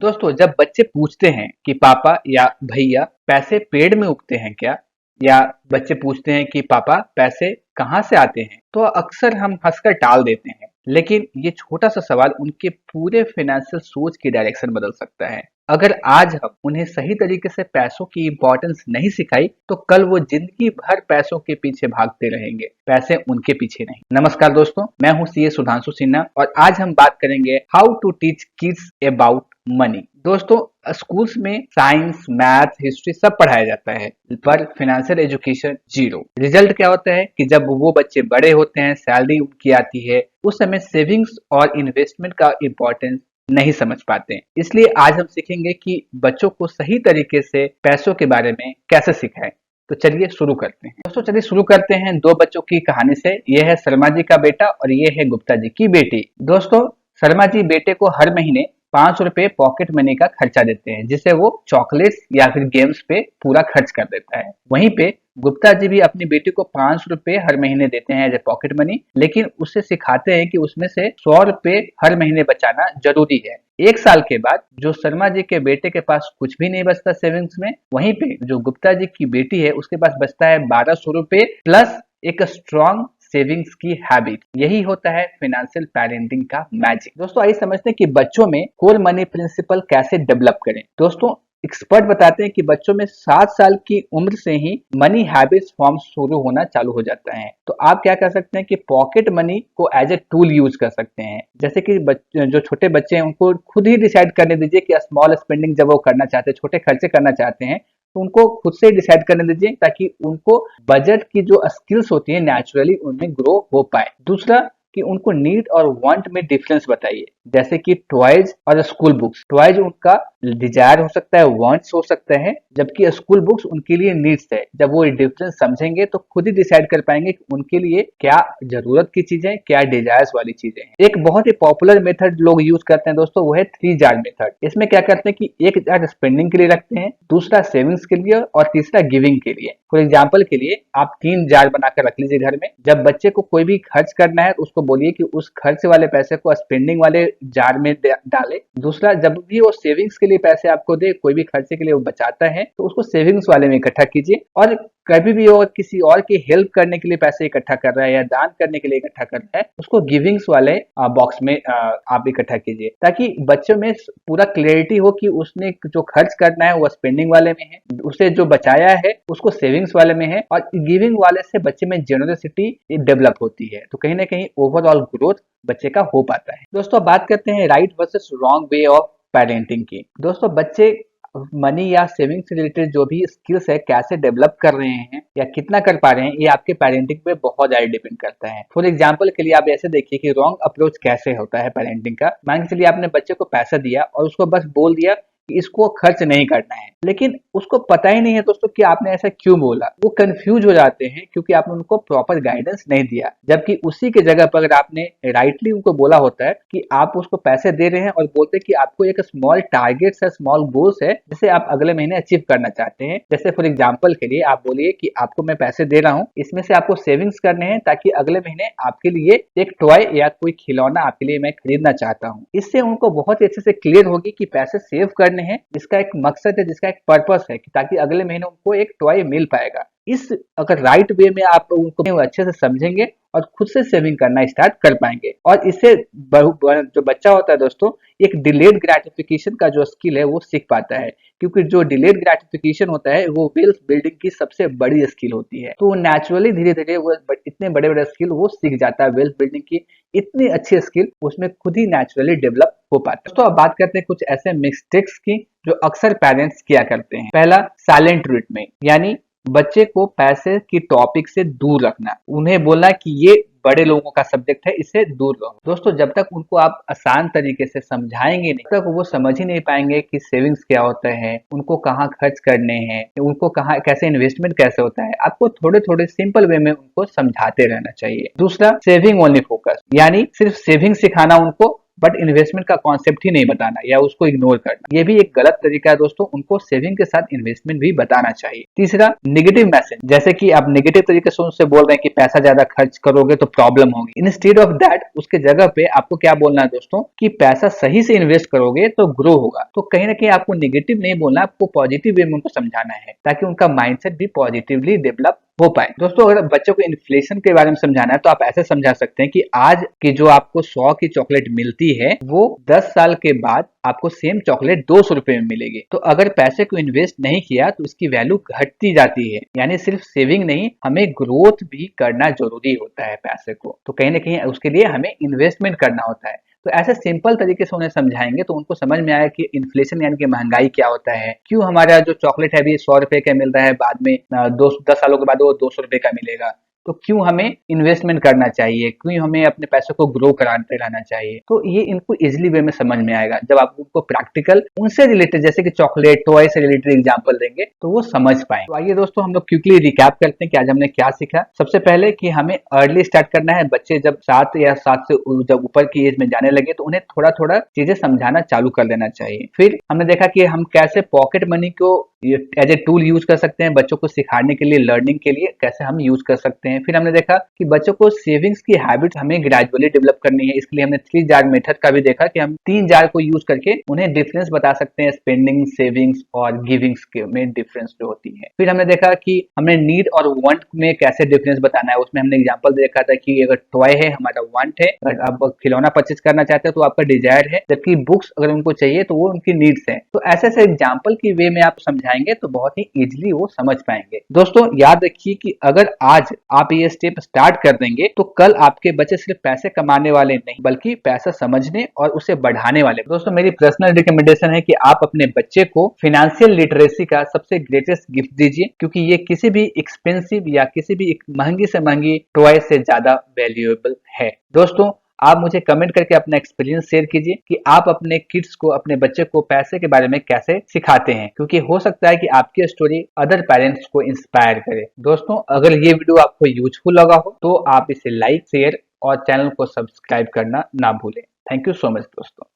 दोस्तों, जब बच्चे पूछते हैं कि पापा या भैया पैसे पेड़ में उगते हैं क्या, या बच्चे पूछते हैं कि पापा पैसे कहाँ से आते हैं, तो अक्सर हम हंसकर टाल देते हैं। लेकिन ये छोटा सा सवाल उनके पूरे फाइनेंशियल सोच की डायरेक्शन बदल सकता है। अगर आज हम उन्हें सही तरीके से पैसों की इंपॉर्टेंस नहीं सिखाई, तो कल वो जिंदगी भर पैसों के पीछे भागते रहेंगे, पैसे उनके पीछे नहीं। नमस्कार दोस्तों, मैं हूँ सीए सुधांशु सिन्हा और आज हम बात करेंगे how to teach kids about money. दोस्तों, स्कूल्स में साइंस, मैथ, हिस्ट्री सब पढ़ाया जाता है, पर फाइनेंशियल एजुकेशन जीरो। रिजल्ट क्या होता है कि जब वो बच्चे बड़े होते हैं, सैलरी उनकी आती है, उस समय सेविंग्स और इन्वेस्टमेंट का इम्पोर्टेंस नहीं समझ पाते हैं। इसलिए आज हम सीखेंगे कि बच्चों को सही तरीके से पैसों के बारे में कैसे सिखाएं। तो चलिए शुरू करते हैं। दोस्तों, चलिए शुरू करते हैं दो बच्चों की कहानी से। ये है शर्मा जी का बेटा और ये है गुप्ता जी की बेटी। दोस्तों, शर्मा जी बेटे को हर महीने 5 रुपए पॉकेट मनी का खर्चा देते हैं, जिसे वो चॉकलेट्स या फिर गेम्स पे पूरा खर्च कर देता है। वहीं पे गुप्ता जी भी अपनी बेटी को 5 रुपए हर महीने देते हैं एज ए पॉकेट मनी, लेकिन उसे सिखाते हैं कि उसमें से 100 रुपए हर महीने बचाना जरूरी है। 1 साल के बाद जो शर्मा जी के बेटे के पास कुछ भी नहीं बचता सेविंग्स में, वहीं पे जो गुप्ता जी की बेटी है उसके पास बचता है 1200 रुपए प्लस एक स्ट्रॉन्ग सेविंग्स की हैबिट। यही होता है फाइनेंशियल पेरेंटिंग का मैजिक। दोस्तों, आइए समझते हैं कि बच्चों में कोर मनी प्रिंसिपल कैसे डेवलप करें। दोस्तों, एक्सपर्ट बताते हैं कि बच्चों में 7 साल की उम्र से ही मनी हैबिट्स फॉर्म शुरू होना चालू हो जाता है। तो आप क्या कर सकते हैं कि पॉकेट मनी को एज ए टूल यूज कर सकते हैं। जैसे कि जो छोटे बच्चे हैं उनको खुद ही डिसाइड करने दीजिए कि स्मॉल स्पेंडिंग जब वो करना चाहते हैं, छोटे खर्चे करना चाहते हैं, तो उनको खुद से डिसाइड करने दीजिए, ताकि उनको बजट की जो स्किल्स होती है नेचुरली उनमें ग्रो हो पाए। दूसरा कि उनको नीड और वांट में डिफरेंस बताइए, जैसे कि टॉयज और स्कूल बुक्स। टॉयज उनका डिजायर हो सकता है, वांट्स हो सकता है, जबकि स्कूल बुक्स उनके लिए नीड्स है। जब वो डिफरेंस समझेंगे तो खुद ही डिसाइड कर पाएंगे कि उनके लिए क्या जरूरत की चीजें, क्या डिजायर्स वाली चीजें हैं। एक बहुत ही पॉपुलर मेथड लोग यूज करते हैं दोस्तों, वो है 3 जार मेथड। इसमें क्या करते हैं कि 1 जार स्पेंडिंग के लिए रखते हैं, दूसरा सेविंग्स के लिए और तीसरा गिविंग के लिए। फॉर एग्जाम्पल के लिए आप 3 जार बनाकर रख लीजिए घर में। जब बच्चे को कोई भी खर्च करना है तो उसको बोलिए कि उस खर्च वाले पैसे को स्पेंडिंग वाले जार में डाले। दूसरा, जब भी वो सेविंग्स के लिए पैसे आपको दे, कोई भी खर्चे के लिए वो बचाता है, तो उसको सेविंग्स वाले में इकट्ठा कीजिए। और कभी भी और किसी और की हेल्प करने के लिए पैसे इकट्ठा कर रहा है या दान करने के लिए इकट्ठा कर रहा है, उसको गिविंग्स वाले बॉक्स में आप इकट्ठा कीजिए, ताकि बच्चों में पूरा क्लियरिटी हो कि उसने जो खर्च करना है वो स्पेंडिंग वाले में है, उसे जो बचाया है उसको सेविंग्स वाले में है, और गिविंग वाले से बच्चे में जेनरसिटी डेवलप होती है। तो कहीं ना कहीं ओवरऑल ग्रोथ बच्चे का हो पाता है। दोस्तों, बात करते हैं right versus wrong way of parenting की। दोस्तों, बच्चे मनी या सेविंग से रिलेटेड जो भी स्किल्स है कैसे डेवलप कर रहे हैं या कितना कर पा रहे हैं, ये आपके पेरेंटिंग पे बहुत ज्यादा डिपेंड करता है। फॉर एग्जांपल के लिए आप ऐसे देखिए कि रॉन्ग अप्रोच कैसे होता है पेरेंटिंग का। मान के चलिए आपने बच्चे को पैसा दिया और उसको बस बोल दिया कि इसको खर्च नहीं करना है, लेकिन उसको पता ही नहीं है दोस्तों कि आपने ऐसा क्यों बोला। वो कंफ्यूज हो जाते हैं क्योंकि आपने उनको प्रॉपर गाइडेंस नहीं दिया। जबकि उसी के जगह पर अगर आपने राइटली उनको बोला होता है कि आप उसको पैसे दे रहे हैं और बोलते हैं कि आपको एक स्मॉल टारगेट्स है, स्मॉल गोल्स है जिसे आप अगले महीने अचीव करना चाहते हैं। जैसे फॉर एग्जाम्पल के लिए आप बोलिए कि आपको मैं पैसे दे रहा हूँ, इसमें से आपको सेविंग्स करने हैं ताकि अगले महीने आपके लिए एक टॉय या कोई खिलौना आपके लिए मैं खरीदना चाहता हूँ। इससे उनको बहुत ही अच्छे से क्लियर होगी कि पैसे सेव करने हैं, जिसका एक मकसद है, जिसका एक पर्पस है, कि ताकि अगले महीने उनको एक टॉय मिल पाएगा। इस अगर राइट वे में आप उनको अच्छे से समझेंगे और खुद से सेविंग करना स्टार्ट कर पाएंगे, और इससे जो बच्चा होता है दोस्तों, एक डिलेड ग्रेटिफिकेशन का जो स्किल है वो सीख पाता है। क्योंकि जो डिलेड ग्रेटिफिकेशन होता है वो वेल्थ बिल्डिंग की सबसे बड़ी स्किल होती है। तो वो नेचुरली धीरे धीरे वो इतने बड़े बड़े स्किल वो सीख जाता है। वेल्थ बिल्डिंग की इतनी अच्छी स्किल उसमें खुद ही नेचुरली डेवलप हो पाता है। तो अब बात करते हैं कुछ ऐसे मिस्टेक्स की जो अक्सर पेरेंट्स किया करते हैं। पहला, साइलेंट ट्रीटमेंट, यानी बच्चे को पैसे की टॉपिक से दूर रखना, उन्हें बोलना कि ये बड़े लोगों का सब्जेक्ट है, इससे दूर रहो। दोस्तों, जब तक उनको आप आसान तरीके से समझाएंगे नहीं, तब तक वो समझ ही नहीं पाएंगे कि सेविंग्स क्या होता है, उनको कहाँ खर्च करने हैं, उनको कहाँ कैसे इन्वेस्टमेंट कैसे होता है। आपको थोड़े थोड़े सिंपल वे में उनको समझाते रहना चाहिए। दूसरा, सेविंग ओनली फोकस, यानी सिर्फ सेविंग सिखाना उनको, बट इन्वेस्टमेंट का कॉन्सेप्ट ही नहीं बताना या उसको इग्नोर करना, ये भी एक गलत तरीका है दोस्तों। उनको सेविंग के साथ इन्वेस्टमेंट भी बताना चाहिए। तीसरा, निगेटिव मैसेज, जैसे कि आप निगेटिव तरीके से उनसे बोल रहे हैं कि पैसा ज्यादा खर्च करोगे तो प्रॉब्लम होगी। इंस्टेड ऑफ दैट उसके जगह पे आपको क्या बोलना है दोस्तों कि पैसा सही से इन्वेस्ट करोगे तो ग्रो होगा। तो कहीं ना कहीं आपको निगेटिव नहीं बोलना, आपको पॉजिटिव वे में उनको समझाना है ताकि उनका माइंडसेट भी पॉजिटिवली डेवलप हो पाए। दोस्तों अगर बच्चों को इन्फ्लेशन के बारे में समझाना है तो आप ऐसे समझा सकते हैं कि आज की जो आपको 100 की चॉकलेट मिलती है वो 10 साल के बाद आपको सेम चॉकलेट 200 रुपए में मिलेगी। तो अगर पैसे को इन्वेस्ट नहीं किया तो उसकी वैल्यू घटती जाती है। यानी सिर्फ सेविंग नहीं, हमें ग्रोथ भी करना जरूरी होता है पैसे को। तो कहीं ना कहीं उसके लिए हमें इन्वेस्टमेंट करना होता है। तो ऐसे सिंपल तरीके से उन्हें समझाएंगे तो उनको समझ में आया कि इन्फ्लेशन यानी कि महंगाई क्या होता है, क्यों हमारा जो चॉकलेट है अभी 100 रुपए का मिल रहा है, बाद में 10 सालों के बाद वो 200 रुपए का मिलेगा। तो क्यों हमें इन्वेस्टमेंट करना चाहिए, क्यों हमें अपने पैसों को ग्रो कराते रहना चाहिए। तो ये इनको इजिली वे में समझ में आएगा जब आप उनको प्रैक्टिकल उनसे रिलेटेड जैसे कि चॉकलेट टॉय से रिलेटेड एग्जांपल देंगे तो वो समझ पाएंगे। तो आइए दोस्तों हम लोग क्विकली रिकैप करते हैं कि आज हमने क्या सीखा। सबसे पहले कि हमें अर्ली स्टार्ट करना है। बच्चे जब 7 से जब ऊपर की एज में जाने लगे तो उन्हें थोड़ा थोड़ा चीजें समझाना चालू कर देना चाहिए। फिर हमने देखा कि हम कैसे पॉकेट मनी को एज ए टूल यूज कर सकते हैं, बच्चों को सिखाने के लिए, लर्निंग के लिए कैसे हम यूज कर सकते हैं। फिर हमने देखा कि बच्चों को सेविंग्स की हैबिट हमें ग्रेजुअली डेवलप करनी है। इसके लिए हमने 3 जार मेथड का भी देखा कि हम 3 जार को यूज करके उन्हें डिफरेंस बता सकते हैं, स्पेंडिंग, सेविंग्स और गिविंग्स के में डिफरेंस जो होती है। फिर हमने देखा कि हमें नीड और वांट में कैसे डिफरेंस बताना है। उसमें हमने एग्जांपल देखा था कि अगर टॉय है हमारा वांट है, अगर आप खिलौना परचेज करना चाहते हैं तो आपका डिजायर है, जबकि बुक्स अगर उनको चाहिए तो वो उनकी नीड्स है। तो ऐसे ऐसे एग्जाम्पल की वे में आप समझाएंगे तो बहुत ही इजिली वो समझ पाएंगे। दोस्तों याद रखिए कि अगर आज आप ये स्टेप स्टार्ट कर देंगे तो कल आपके बच्चे सिर्फ पैसे कमाने वाले नहीं बल्कि पैसा समझने और उसे बढ़ाने वाले। दोस्तों मेरी पर्सनल रिकमेंडेशन है कि आप अपने बच्चे को फाइनेंशियल लिटरेसी का सबसे ग्रेटेस्ट गिफ्ट दीजिए, क्योंकि ये किसी भी एक्सपेंसिव या किसी भी महंगी से महंगी टॉय से ज्यादा वैल्यूएबल है। दोस्तों आप मुझे कमेंट करके अपना एक्सपीरियंस शेयर कीजिए कि आप अपने किड्स को, अपने बच्चे को पैसे के बारे में कैसे सिखाते हैं, क्योंकि हो सकता है कि आपकी स्टोरी अदर पेरेंट्स को इंस्पायर करे। दोस्तों अगर ये वीडियो आपको यूजफुल लगा हो तो आप इसे लाइक, शेयर और चैनल को सब्सक्राइब करना ना भूलें। थैंक यू सो मच दोस्तों।